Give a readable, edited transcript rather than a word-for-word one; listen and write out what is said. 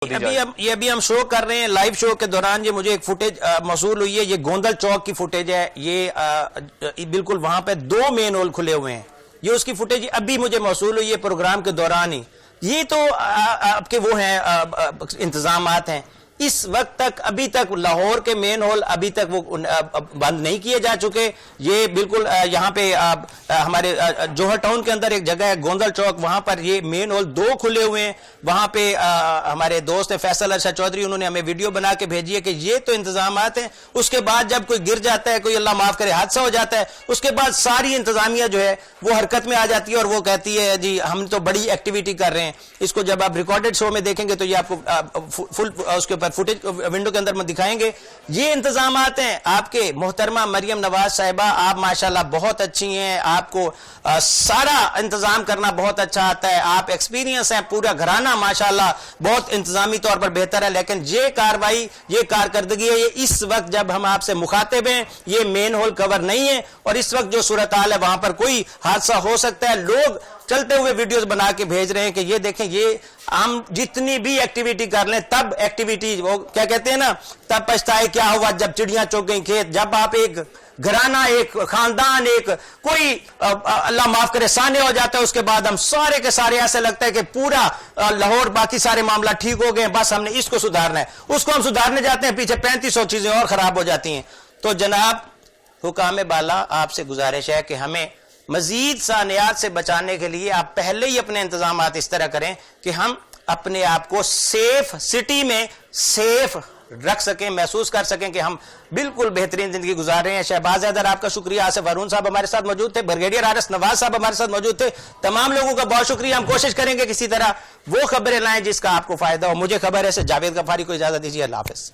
یہ ابھی ہم شو کر رہے ہیں، لائیو شو کے دوران یہ مجھے ایک فوٹیج موصول ہوئی ہے، یہ گوندل چوک کی فوٹیج ہے، یہ بالکل وہاں پہ 2 مین ہول کھلے ہوئے ہیں، یہ اس کی فوٹیج ابھی مجھے موصول ہوئی ہے پروگرام کے دوران ہی۔ یہ تو آپ کے وہ ہیں انتظامات ہیں، اس وقت تک ابھی تک لاہور کے مین ہول ابھی تک وہ بند نہیں کیے جا چکے۔ یہ بالکل یہاں پہ ہمارے جوہر ٹاؤن کے اندر ایک جگہ ہے گوندل چوک، وہاں پر یہ مین ہول 2 کھلے ہوئے ہیں۔ وہاں پہ ہمارے دوست فیصل ارشد چودھری انہوں نے ہمیں ویڈیو بنا کے بھیجی ہے کہ یہ تو انتظامات ہیں۔ اس کے بعد جب کوئی گر جاتا ہے، کوئی اللہ معاف کرے حادثہ ہو جاتا ہے، اس کے بعد ساری انتظامیہ جو ہے وہ حرکت میں آ جاتی ہے اور وہ کہتی ہے جی ہم تو بڑی ایکٹیویٹی کر رہے ہیں۔ اس کو جب آپ ریکارڈڈ شو میں دیکھیں گے تو یہ آپ کو فل اس کے اوپر فوٹیج ونڈو کے اندر میں دکھائیں گے۔ یہ انتظامات ہیں آپ کے محترمہ مریم نواز صاحبہ، آپ ماشاءاللہ بہت اچھی ہیں، آپ کو سارا انتظام کرنا بہت اچھا آتا ہے، آپ ایکسپیرینس ہیں، پورا گھرانہ ماشاءاللہ بہت انتظامی طور پر بہتر ہے، لیکن یہ کاروائی، یہ کارکردگی ہے، یہ اس وقت جب ہم آپ سے مخاطب ہیں، یہ مین ہول کور نہیں ہے اور اس وقت جو صورتحال ہے وہاں پر کوئی حادثہ ہو سکتا ہے۔ لوگ چلتے ہوئے ویڈیوز بنا کے بھیج رہے ہیں کہ یہ دیکھیں، یہ ہم جتنی بھی ایکٹیویٹی کر لیں تب ایکٹیویٹی وہ کیا کہتے ہیں نا، تب پچھتائے کیا ہوا جب چڑیاں چگ گئیں کھیت۔ جب آپ ایک گھرانہ، ایک خاندان، ایک کوئی اللہ معاف کرے سانے ہو جاتا ہے، اس کے بعد ہم سارے کے سارے ایسے لگتا ہے کہ پورا لاہور باقی سارے معاملہ ٹھیک ہو گئے، بس ہم نے اس کو سدھارنا ہے۔ اس کو ہم سدھارنے جاتے ہیں، پیچھے 3500 چیزیں اور خراب ہو جاتی ہیں۔ تو جناب حکام بالا، آپ سے گزارش ہے کہ ہمیں مزید سانحات سے بچانے کے لیے آپ پہلے ہی اپنے انتظامات اس طرح کریں کہ ہم اپنے آپ کو سیف سٹی میں سیف رکھ سکیں، محسوس کر سکیں کہ ہم بالکل بہترین زندگی گزار رہے ہیں۔ شہباز حیدر آپ کا شکریہ، آصف ہارون صاحب ہمارے ساتھ موجود تھے، بریگیڈیئر آر ایس نواز صاحب ہمارے ساتھ موجود تھے، تمام لوگوں کا بہت شکریہ۔ ہم کوشش کریں گے کسی طرح وہ خبریں لائیں جس کا آپ کو فائدہ ہو۔ مجھے خبر ہے سے جاوید غفاری کو اجازت دیجیے، اللہ حافظ۔